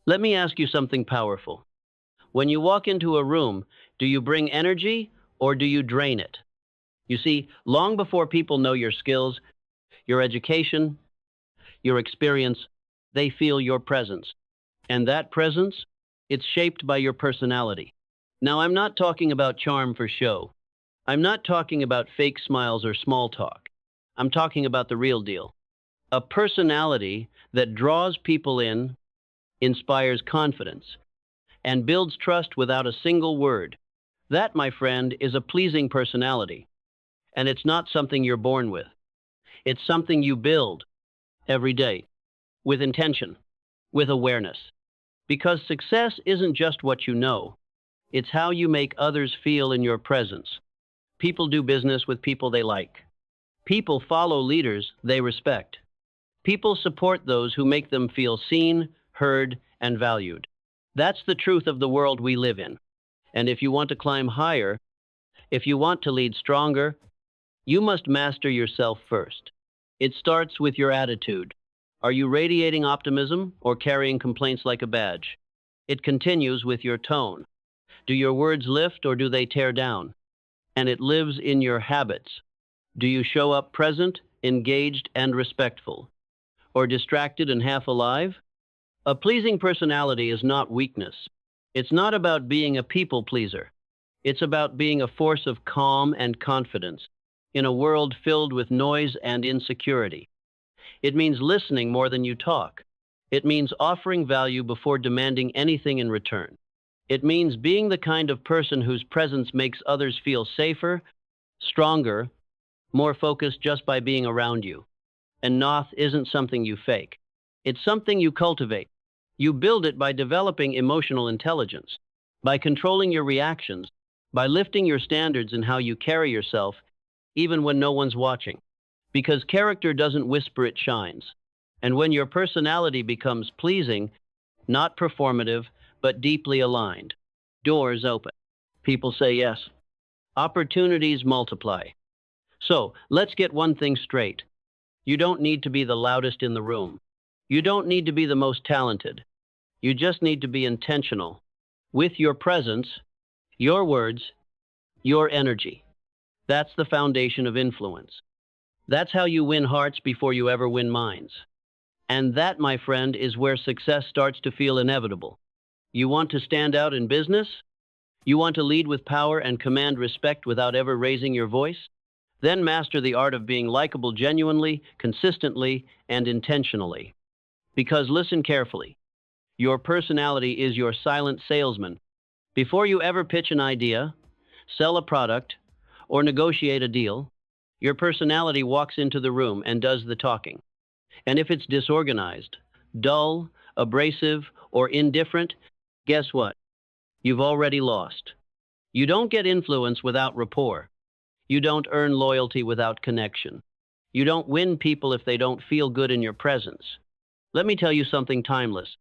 Let me ask you something powerful. When you walk into a room, do you bring energy or do you drain it? You see, long before people know your skills, your education, your experience, they feel your presence. And that presence, it's shaped by your personality. Now, I'm not talking about charm for show. I'm not talking about fake smiles or small talk. I'm talking about the real deal. A personality that draws people in, inspires confidence, and builds trust without a single word. That, my friend, is a pleasing personality. And it's not something you're born with. It's something you build every day with intention, with awareness. Because success isn't just what you know, it's how you make others feel in your presence. People do business with people they like. People follow leaders they respect. People support those who make them feel seen, heard, and valued. That's the truth of the world we live in. And if you want to climb higher, if you want to lead stronger, you must master yourself first. It starts with your attitude. Are you radiating optimism or carrying complaints like a badge? It continues with your tone. Do your words lift or do they tear down? And it lives in your habits. Do you show up present, engaged, and respectful? Or distracted and half alive? A pleasing personality is not weakness. It's not about being a people pleaser. It's about being a force of calm and confidence in a world filled with noise and insecurity. It means listening more than you talk. It means offering value before demanding anything in return. It means being the kind of person whose presence makes others feel safer, stronger, more focused just by being around you. And Noth isn't something you fake. It's something you cultivate. You build it by developing emotional intelligence, by controlling your reactions, by lifting your standards in how you carry yourself, even when no one's watching. Because character doesn't whisper, it shines. And when your personality becomes pleasing, not performative, but deeply aligned, doors open. People say yes. Opportunities multiply. So, let's get one thing straight. You don't need to be the loudest in the room. You don't need to be the most talented. You just need to be intentional with your presence, your words, your energy. That's the foundation of influence. That's how you win hearts before you ever win minds. And that, my friend, is where success starts to feel inevitable. You want to stand out in business? You want to lead with power and command respect without ever raising your voice? Then master the art of being likable genuinely, consistently, and intentionally. Because listen carefully. Your personality is your silent salesman. Before you ever pitch an idea, sell a product, or negotiate a deal, your personality walks into the room and does the talking. And if it's disorganized, dull, abrasive, or indifferent, guess what? You've already lost. You don't get influence without rapport. You don't earn loyalty without connection. You don't win people if they don't feel good in your presence. Let me tell you something timeless.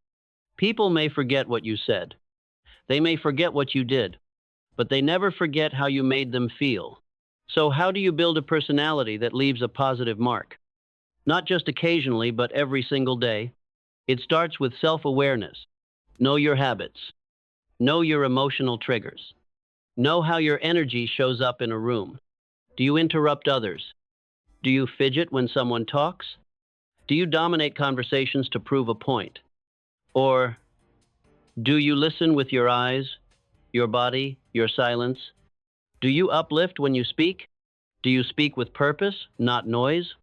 People may forget what you said. They may forget what you did, but they never forget how you made them feel. So how do you build a personality that leaves a positive mark? Not just occasionally, but every single day. It starts with self-awareness. Know your habits. Know your emotional triggers. Know how your energy shows up in a room. Do you interrupt others? Do you fidget when someone talks? Do you dominate conversations to prove a point? Or do you listen with your eyes, your body, your silence? Do you uplift when you speak? Do you speak with purpose, not noise?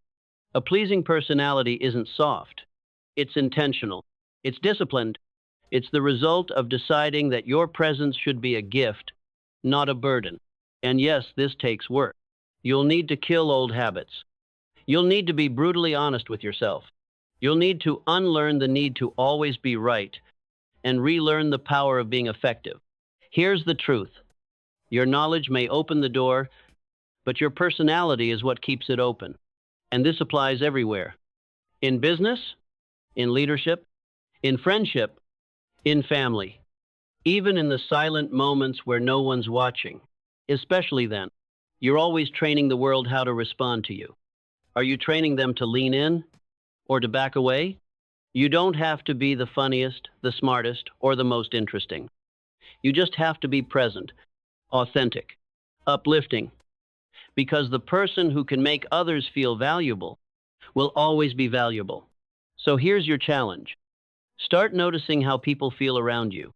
A pleasing personality isn't soft. It's intentional. It's disciplined. It's the result of deciding that your presence should be a gift, not a burden. And yes, this takes work. You'll need to kill old habits. You'll need to be brutally honest with yourself. You'll need to unlearn the need to always be right and relearn the power of being effective. Here's the truth. Your knowledge may open the door, but your personality is what keeps it open. And this applies everywhere. In business, in leadership, in friendship, in family. Even in the silent moments where no one's watching. Especially then, you're always training the world how to respond to you. Are you training them to lean in or to back away? You don't have to be the funniest, the smartest, or the most interesting. You just have to be present, authentic, uplifting, because the person who can make others feel valuable will always be valuable. So here's your challenge. Start noticing how people feel around you.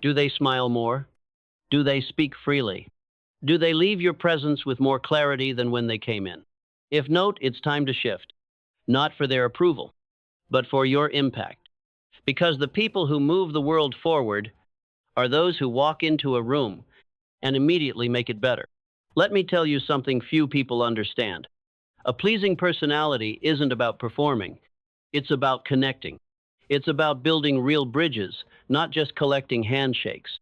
Do they smile more? Do they speak freely? Do they leave your presence with more clarity than when they came in? If not, it's time to shift, not for their approval, but for your impact. Because the people who move the world forward are those who walk into a room and immediately make it better. Let me tell you something few people understand. A pleasing personality isn't about performing, it's about connecting. It's about building real bridges, not just collecting handshakes.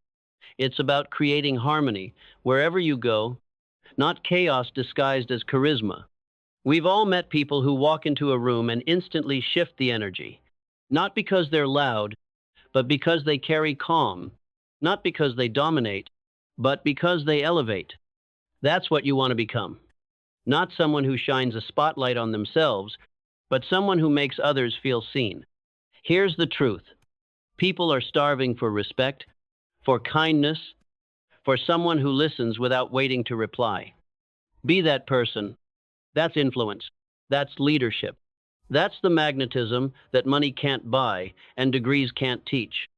It's about creating harmony wherever you go, not chaos disguised as charisma. We've all met people who walk into a room and instantly shift the energy, not because they're loud, but because they carry calm, not because they dominate, but because they elevate. That's what you want to become. Not someone who shines a spotlight on themselves, but someone who makes others feel seen. Here's the truth. People are starving for respect, for kindness, for someone who listens without waiting to reply. Be that person. That's influence. That's leadership. That's the magnetism that money can't buy and degrees can't teach.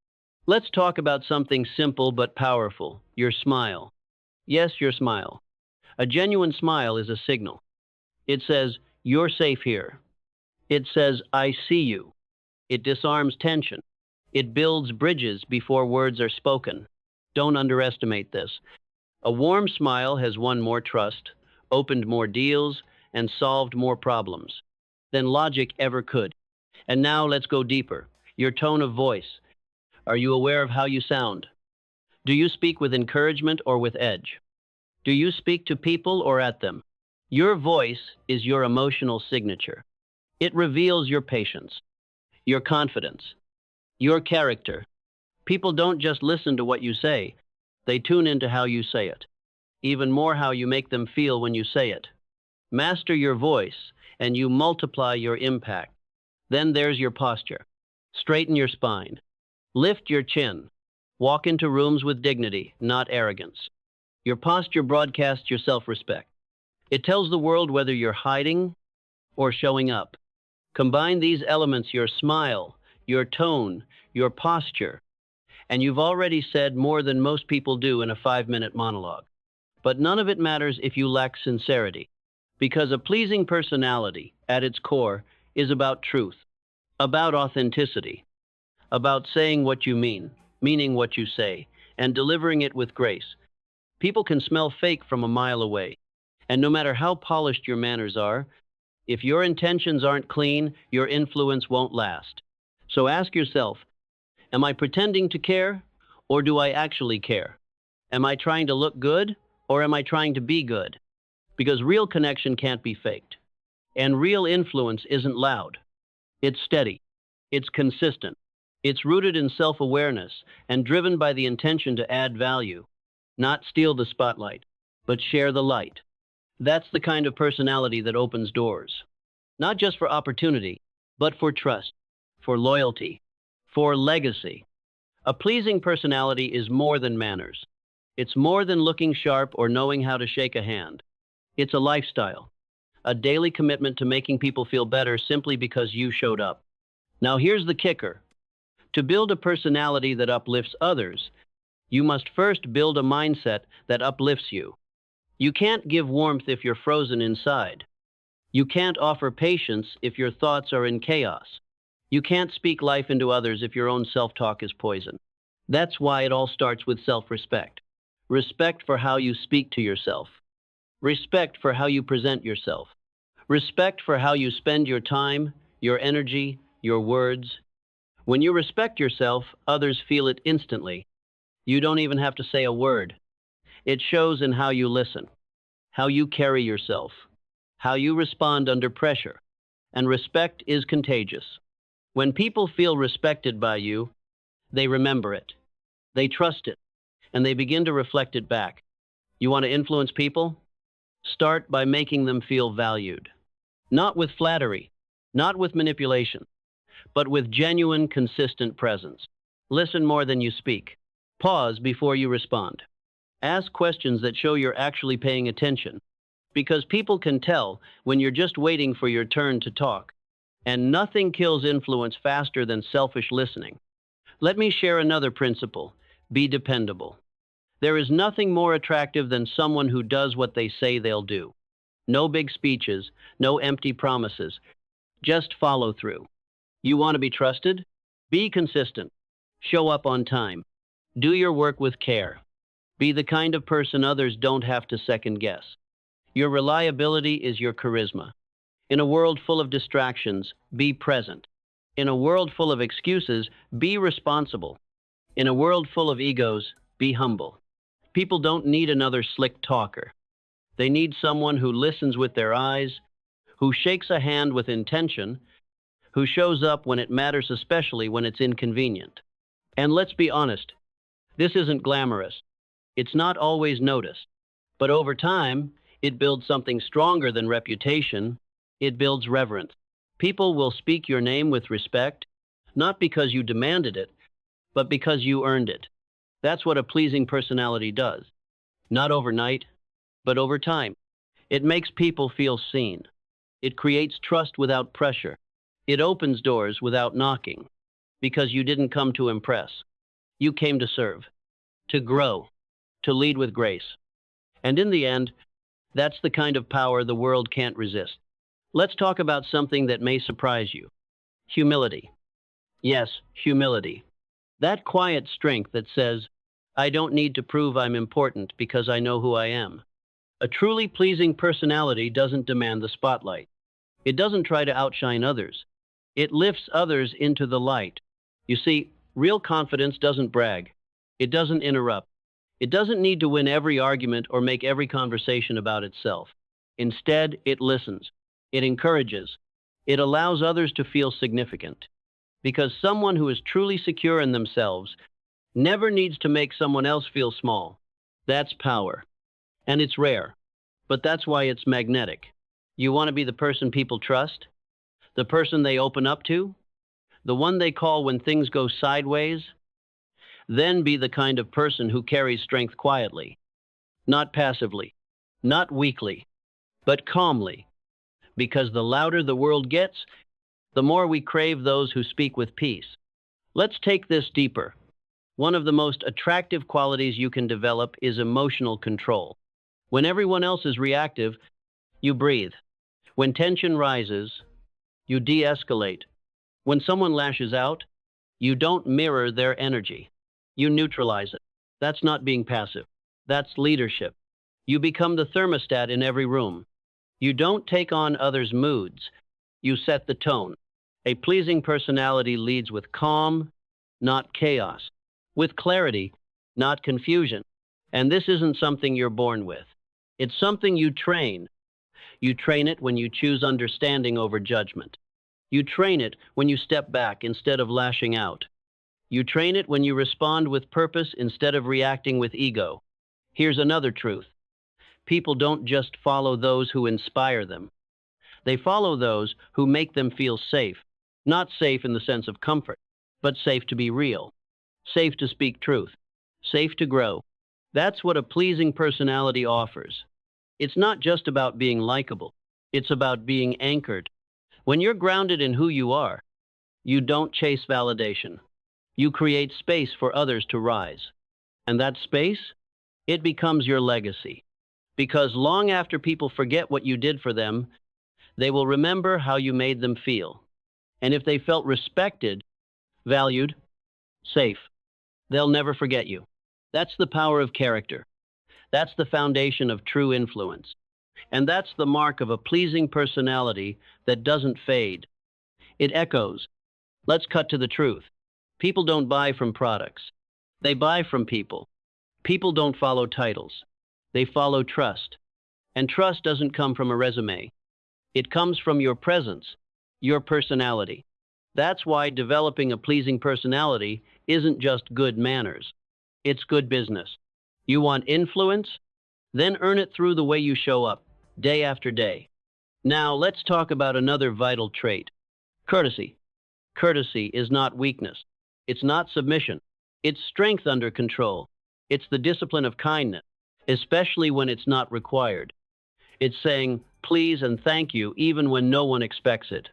Let's talk about something simple but powerful, your smile. Yes, your smile. A genuine smile is a signal. It says, you're safe here. It says, I see you. It disarms tension. It builds bridges before words are spoken. Don't underestimate this. A warm smile has won more trust, opened more deals, and solved more problems than logic ever could. And now let's go deeper. Your tone of voice. Are you aware of how you sound? Do you speak with encouragement or with edge? Do you speak to people or at them? Your voice is your emotional signature. It reveals your patience, your confidence, your character. People don't just listen to what you say, they tune into how you say it. Even more how you make them feel when you say it. Master your voice, and you multiply your impact. Then there's your posture. Straighten your spine. Lift your chin. Walk into rooms with dignity, not arrogance. Your posture broadcasts your self-respect. It tells the world whether you're hiding or showing up. Combine these elements, your smile, your tone, your posture, and you've already said more than most people do in a 5-minute monologue. But none of it matters if you lack sincerity, because a pleasing personality, at its core, is about truth, about authenticity, about saying what you mean, meaning what you say, and delivering it with grace. People can smell fake from a mile away, and no matter how polished your manners are, if your intentions aren't clean, your influence won't last. So ask yourself, am I pretending to care, or do I actually care? Am I trying to look good, or am I trying to be good? Because real connection can't be faked. And real influence isn't loud. It's steady. It's consistent. It's rooted in self-awareness and driven by the intention to add value, not steal the spotlight, but share the light. That's the kind of personality that opens doors, not just for opportunity, but for trust, for loyalty, for legacy. A pleasing personality is more than manners. It's more than looking sharp or knowing how to shake a hand. It's a lifestyle, a daily commitment to making people feel better simply because you showed up. Now here's the kicker. To build a personality that uplifts others, you must first build a mindset that uplifts you. You can't give warmth if you're frozen inside. You can't offer patience if your thoughts are in chaos. You can't speak life into others if your own self-talk is poison. That's why it all starts with self-respect. Respect for how you speak to yourself. Respect for how you present yourself. Respect for how you spend your time, your energy, your words. When you respect yourself, others feel it instantly. You don't even have to say a word. It shows in how you listen, how you carry yourself, how you respond under pressure. And respect is contagious. When people feel respected by you, they remember it, they trust it, and they begin to reflect it back. You want to influence people? Start by making them feel valued. Not with flattery, not with manipulation, but with genuine, consistent presence. Listen more than you speak. Pause before you respond. Ask questions that show you're actually paying attention, because people can tell when you're just waiting for your turn to talk. And nothing kills influence faster than selfish listening. Let me share another principle. Be dependable. There is nothing more attractive than someone who does what they say they'll do. No big speeches, no empty promises, just follow through. You want to be trusted? Be consistent. Show up on time. Do your work with care. Be the kind of person others don't have to second guess. Your reliability is your charisma. In a world full of distractions, be present. In a world full of excuses, be responsible. In a world full of egos, be humble. People don't need another slick talker. They need someone who listens with their eyes, who shakes a hand with intention, who shows up when it matters, especially when it's inconvenient. And let's be honest, this isn't glamorous. It's not always noticed. But over time, it builds something stronger than reputation. It builds reverence. People will speak your name with respect, not because you demanded it, but because you earned it. That's what a pleasing personality does. Not overnight, but over time. It makes people feel seen. It creates trust without pressure. It opens doors without knocking, because you didn't come to impress. You came to serve, to grow, to lead with grace. And in the end, that's the kind of power the world can't resist. Let's talk about something that may surprise you. Humility. Yes, humility. That quiet strength that says, I don't need to prove I'm important because I know who I am. A truly pleasing personality doesn't demand the spotlight. It doesn't try to outshine others. It lifts others into the light. You see, real confidence doesn't brag. It doesn't interrupt. It doesn't need to win every argument or make every conversation about itself. Instead, it listens. It encourages. It allows others to feel significant. Because someone who is truly secure in themselves never needs to make someone else feel small. That's power. And it's rare. But that's why it's magnetic. You want to be the person people trust? The person they open up to? The one they call when things go sideways? Then be the kind of person who carries strength quietly, not passively, not weakly, but calmly. Because the louder the world gets, the more we crave those who speak with peace. Let's take this deeper. One of the most attractive qualities you can develop is emotional control. When everyone else is reactive, you breathe. When tension rises, you de-escalate. When someone lashes out, you don't mirror their energy. You neutralize it. That's not being passive. That's leadership. You become the thermostat in every room. You don't take on others' moods. You set the tone. A pleasing personality leads with calm, not chaos. With clarity, not confusion. And this isn't something you're born with. It's something you train. You train it when you choose understanding over judgment. You train it when you step back instead of lashing out. You train it when you respond with purpose instead of reacting with ego. Here's another truth. People don't just follow those who inspire them. They follow those who make them feel safe. Not safe in the sense of comfort, but safe to be real. Safe to speak truth. Safe to grow. That's what a pleasing personality offers. It's not just about being likable. It's about being anchored. When you're grounded in who you are, you don't chase validation. You create space for others to rise. And that space, it becomes your legacy. Because long after people forget what you did for them, they will remember how you made them feel. And if they felt respected, valued, safe, they'll never forget you. That's the power of character. That's the foundation of true influence. And that's the mark of a pleasing personality that doesn't fade. It echoes. Let's cut to the truth. People don't buy from products. They buy from people. People don't follow titles. They follow trust. And trust doesn't come from a resume. It comes from your presence, your personality. That's why developing a pleasing personality isn't just good manners. It's good business. You want influence? Then earn it through the way you show up, day after day. Now, let's talk about another vital trait, courtesy. Courtesy is not weakness. It's not submission. It's strength under control. It's the discipline of kindness, especially when it's not required. It's saying please and thank you even when no one expects it.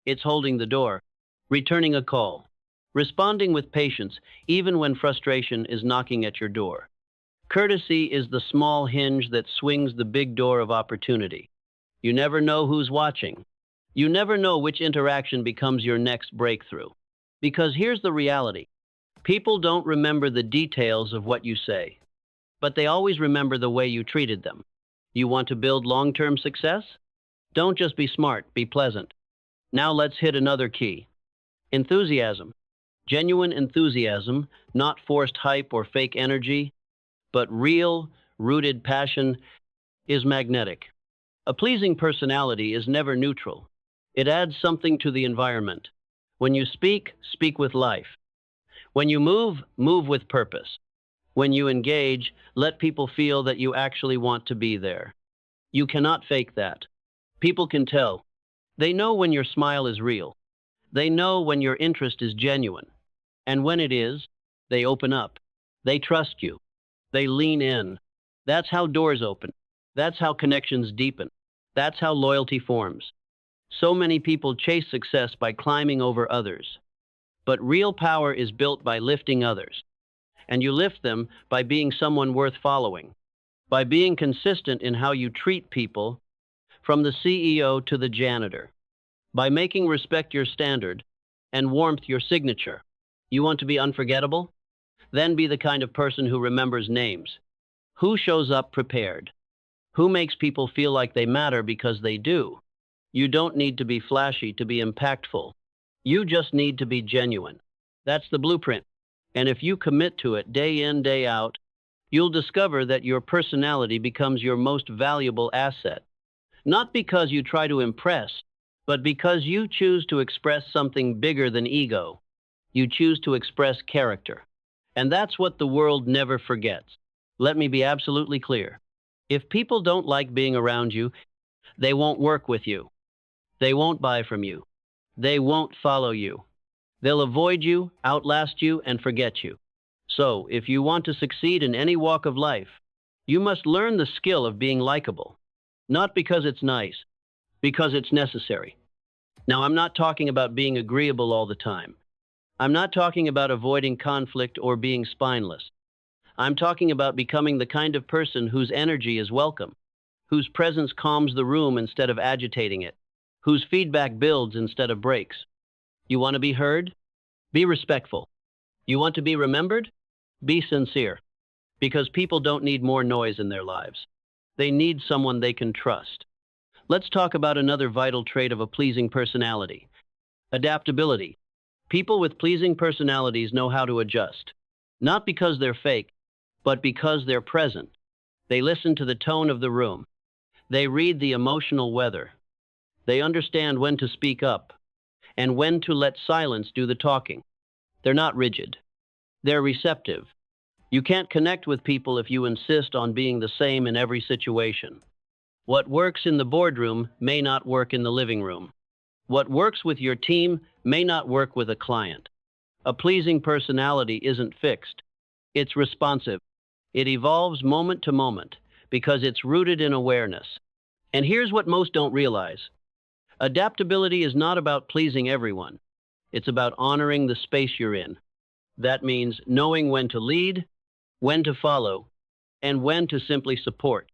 It's holding the door, returning a call, responding with patience even when frustration is knocking at your door. Courtesy is the small hinge that swings the big door of opportunity. You never know who's watching. You never know which interaction becomes your next breakthrough. Because here's the reality. People don't remember the details of what you say, but they always remember the way you treated them. You want to build long-term success? Don't just be smart, be pleasant. Now let's hit another key. Enthusiasm. Genuine enthusiasm, not forced hype or fake energy, but real, rooted passion, is magnetic. A pleasing personality is never neutral. It adds something to the environment. When you speak, speak with life. When you move, move with purpose. When you engage, let people feel that you actually want to be there. You cannot fake that. People can tell. They know when your smile is real. They know when your interest is genuine. And when it is, they open up. They trust you. They lean in. That's how doors open. That's how connections deepen. That's how loyalty forms. So many people chase success by climbing over others. But real power is built by lifting others. And you lift them by being someone worth following, by being consistent in how you treat people, from the CEO to the janitor, by making respect your standard and warmth your signature. You want to be unforgettable? Then be the kind of person who remembers names. Who shows up prepared? Who makes people feel like they matter because they do? You don't need to be flashy to be impactful. You just need to be genuine. That's the blueprint. And if you commit to it day in, day out, you'll discover that your personality becomes your most valuable asset. Not because you try to impress, but because you choose to express something bigger than ego. You choose to express character. And that's what the world never forgets. Let me be absolutely clear. If people don't like being around you, they won't work with you. They won't buy from you. They won't follow you. They'll avoid you, outlast you, and forget you. So, if you want to succeed in any walk of life, you must learn the skill of being likable. Not because it's nice, because it's necessary. Now, I'm not talking about being agreeable all the time. I'm not talking about avoiding conflict or being spineless. I'm talking about becoming the kind of person whose energy is welcome, whose presence calms the room instead of agitating it, whose feedback builds instead of breaks. You want to be heard? Be respectful. You want to be remembered? Be sincere. Because people don't need more noise in their lives. They need someone they can trust. Let's talk about another vital trait of a pleasing personality. Adaptability. People with pleasing personalities know how to adjust. Not because they're fake, but because they're present. They listen to the tone of the room. They read the emotional weather. They understand when to speak up and when to let silence do the talking. They're not rigid. They're receptive. You can't connect with people if you insist on being the same in every situation. What works in the boardroom may not work in the living room. What works with your team may not work with a client. A pleasing personality isn't fixed. It's responsive. It evolves moment to moment because it's rooted in awareness. And here's what most don't realize. Adaptability is not about pleasing everyone. It's about honoring the space you're in. That means knowing when to lead, when to follow, and when to simply support.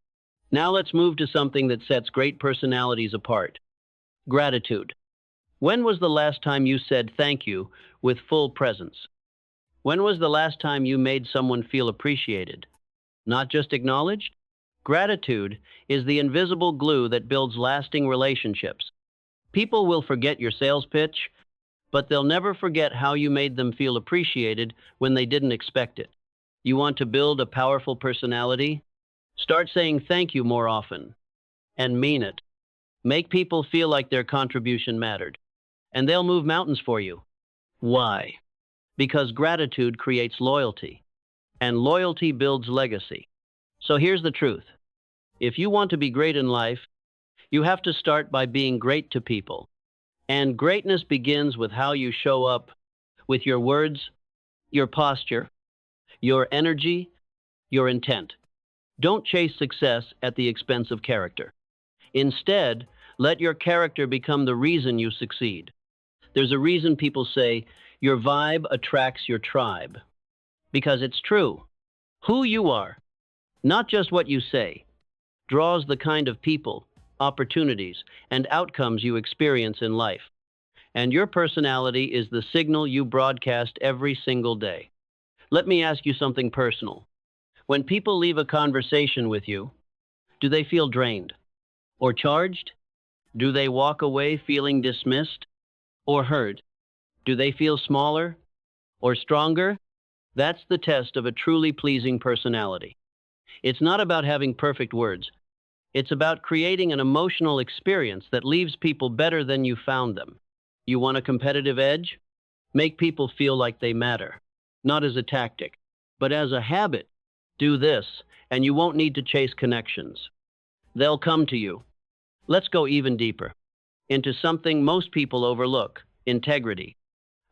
Now let's move to something that sets great personalities apart. Gratitude. When was the last time you said thank you with full presence? When was the last time you made someone feel appreciated, not just acknowledged? Gratitude is the invisible glue that builds lasting relationships. People will forget your sales pitch, but they'll never forget how you made them feel appreciated when they didn't expect it. You want to build a powerful personality? Start saying thank you more often, and mean it. Make people feel like their contribution mattered, and they'll move mountains for you. Why? Because gratitude creates loyalty, and loyalty builds legacy. So here's the truth. If you want to be great in life, you have to start by being great to people. And greatness begins with how you show up with your words, your posture, your energy, your intent. Don't chase success at the expense of character. Instead, let your character become the reason you succeed. There's a reason people say your vibe attracts your tribe, because it's true. Who you are, not just what you say, draws the kind of people, opportunities, and outcomes you experience in life. And your personality is the signal you broadcast every single day. Let me ask you something personal. When people leave a conversation with you, do they feel drained or charged? Do they walk away feeling dismissed or heard? Do they feel smaller or stronger? That's the test of a truly pleasing personality. It's not about having perfect words. It's about creating an emotional experience that leaves people better than you found them. You want a competitive edge? Make people feel like they matter, not as a tactic, but as a habit. Do this, and you won't need to chase connections. They'll come to you. Let's go even deeper into something most people overlook: integrity.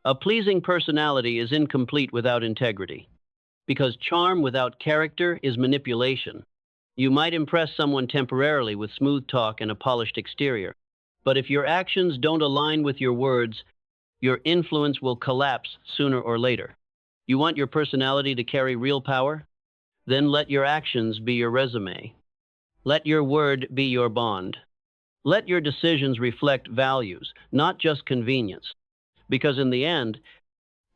A pleasing personality is incomplete without integrity, because charm without character is manipulation. You might impress someone temporarily with smooth talk and a polished exterior, but if your actions don't align with your words, your influence will collapse sooner or later. You want your personality to carry real power? Then let your actions be your resume. Let your word be your bond. Let your decisions reflect values, not just convenience. Because in the end,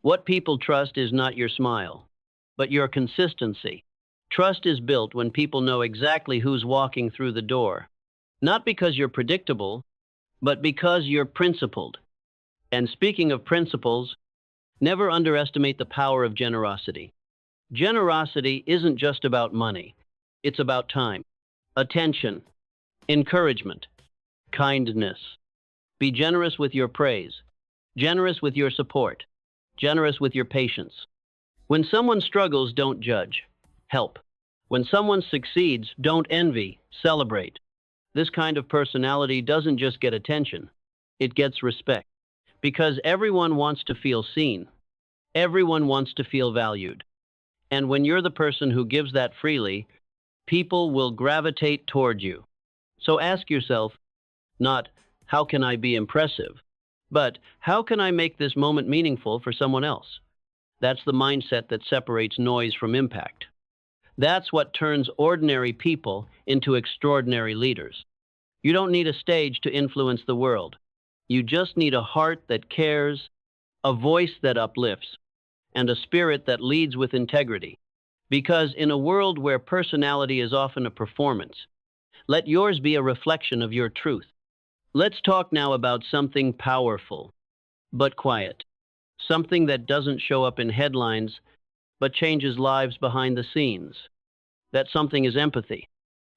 what people trust is not your smile, but your consistency. Trust is built when people know exactly who's walking through the door. Not because you're predictable, but because you're principled. And speaking of principles, never underestimate the power of generosity. Generosity isn't just about money. It's about time, attention, encouragement, kindness. Be generous with your praise, generous with your support, generous with your patience. When someone struggles, don't judge. Help. When someone succeeds, don't envy. Celebrate. This kind of personality doesn't just get attention, it gets respect. Because everyone wants to feel seen. Everyone wants to feel valued. And when you're the person who gives that freely, people will gravitate toward you. So ask yourself, not, how can I be impressive? But, how can I make this moment meaningful for someone else? That's the mindset that separates noise from impact. That's what turns ordinary people into extraordinary leaders. You don't need a stage to influence the world. You just need a heart that cares, a voice that uplifts, and a spirit that leads with integrity. Because in a world where personality is often a performance, let yours be a reflection of your truth. Let's talk now about something powerful, but quiet. Something that doesn't show up in headlines, but changes lives behind the scenes. That something is empathy.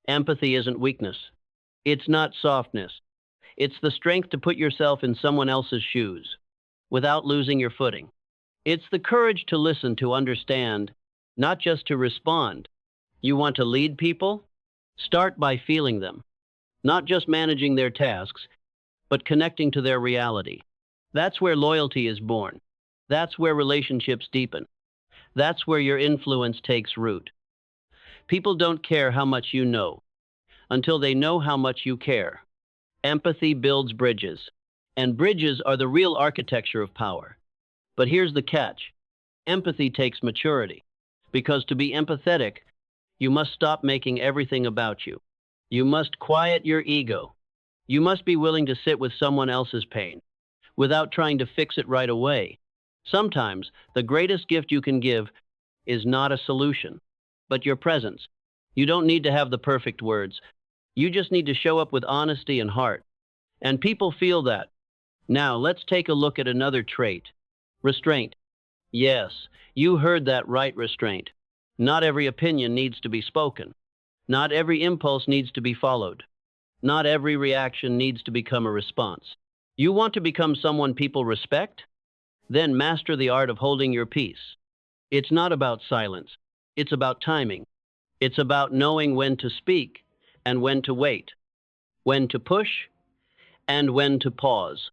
Empathy isn't weakness. It's not softness. It's the strength to put yourself in someone else's shoes without losing your footing. It's the courage to listen, to understand, not just to respond. You want to lead people? Start by feeling them, not just managing their tasks, but connecting to their reality. That's where loyalty is born. That's where relationships deepen. That's where your influence takes root. People don't care how much you know until they know how much you care. Empathy builds bridges, and bridges are the real architecture of power. But here's the catch. Empathy takes maturity, because to be empathetic, you must stop making everything about you. You must quiet your ego. You must be willing to sit with someone else's pain without trying to fix it right away. Sometimes the greatest gift you can give is not a solution, but your presence. You don't need to have the perfect words. You just need to show up with honesty and heart. And people feel that. Now, let's take a look at another trait: restraint. Yes, you heard that right, restraint. Not every opinion needs to be spoken. Not every impulse needs to be followed. Not every reaction needs to become a response. You want to become someone people respect? Then master the art of holding your peace. It's not about silence. It's about timing. It's about knowing when to speak and when to wait, when to push and when to pause.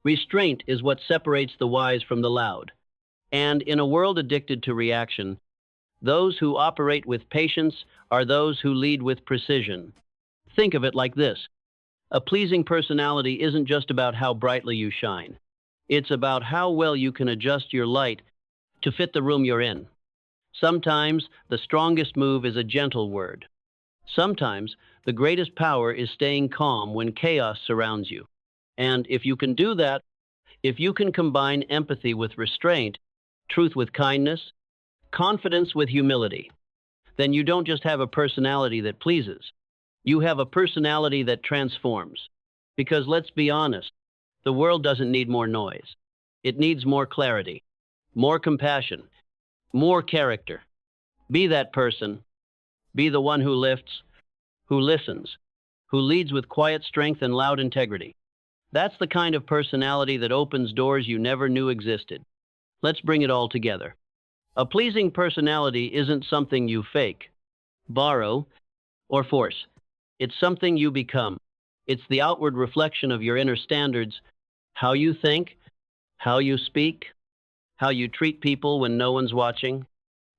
Restraint is what separates the wise from the loud. And in a world addicted to reaction, those who operate with patience are those who lead with precision. Think of it like this. A pleasing personality isn't just about how brightly you shine. It's about how well you can adjust your light to fit the room you're in. Sometimes the strongest move is a gentle word. Sometimes the greatest power is staying calm when chaos surrounds you. And if you can do that, if you can combine empathy with restraint, truth with kindness, confidence with humility, then you don't just have a personality that pleases. You have a personality that transforms. Because let's be honest, the world doesn't need more noise. It needs more clarity, more compassion, more character. Be that person. Be the one who lifts, who listens, who leads with quiet strength and loud integrity. That's the kind of personality that opens doors you never knew existed. Let's bring it all together. A pleasing personality isn't something you fake, borrow, or force. It's something you become. It's the outward reflection of your inner standards, how you think, how you speak, how you treat people when no one's watching.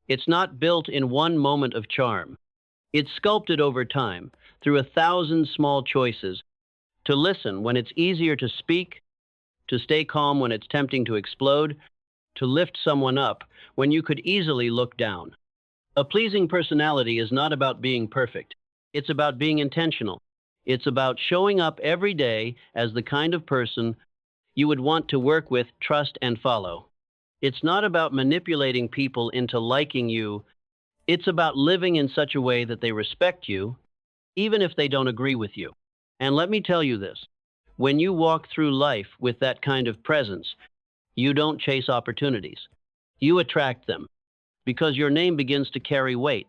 It's not built in one moment of charm. It's sculpted over time, through 1,000 small choices, to listen when it's easier to speak, to stay calm when it's tempting to explode, to lift someone up when you could easily look down. A pleasing personality is not about being perfect. It's about being intentional. It's about showing up every day as the kind of person you would want to work with, trust, and follow. It's not about manipulating people into liking you. It's about living in such a way that they respect you, even if they don't agree with you. And let me tell you this, when you walk through life with that kind of presence, you don't chase opportunities. You attract them, because your name begins to carry weight.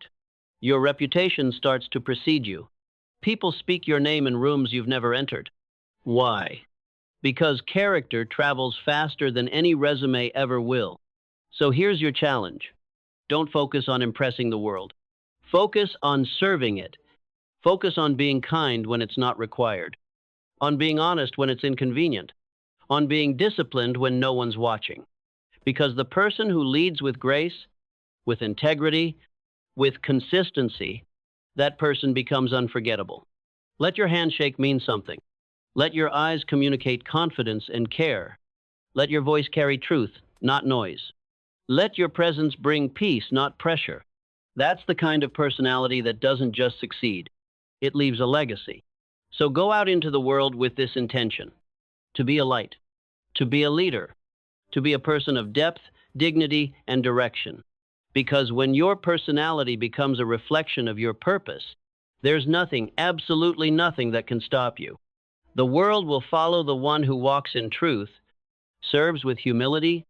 Your reputation starts to precede you. People speak your name in rooms you've never entered. Why? Because character travels faster than any resume ever will. So here's your challenge. Don't focus on impressing the world. Focus on serving it. Focus on being kind when it's not required. On being honest when it's inconvenient. On being disciplined when no one's watching. Because the person who leads with grace, with integrity, with consistency, that person becomes unforgettable. Let your handshake mean something. Let your eyes communicate confidence and care. Let your voice carry truth, not noise. Let your presence bring peace, not pressure. That's the kind of personality that doesn't just succeed. It leaves a legacy. So go out into the world with this intention: to be a light, to be a leader, to be a person of depth, dignity, and direction. Because when your personality becomes a reflection of your purpose, there's nothing, absolutely nothing that can stop you. The world will follow the one who walks in truth, serves with humility,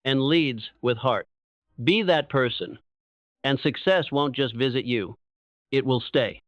and leads with heart. Be that person, and success won't just visit you, it will stay.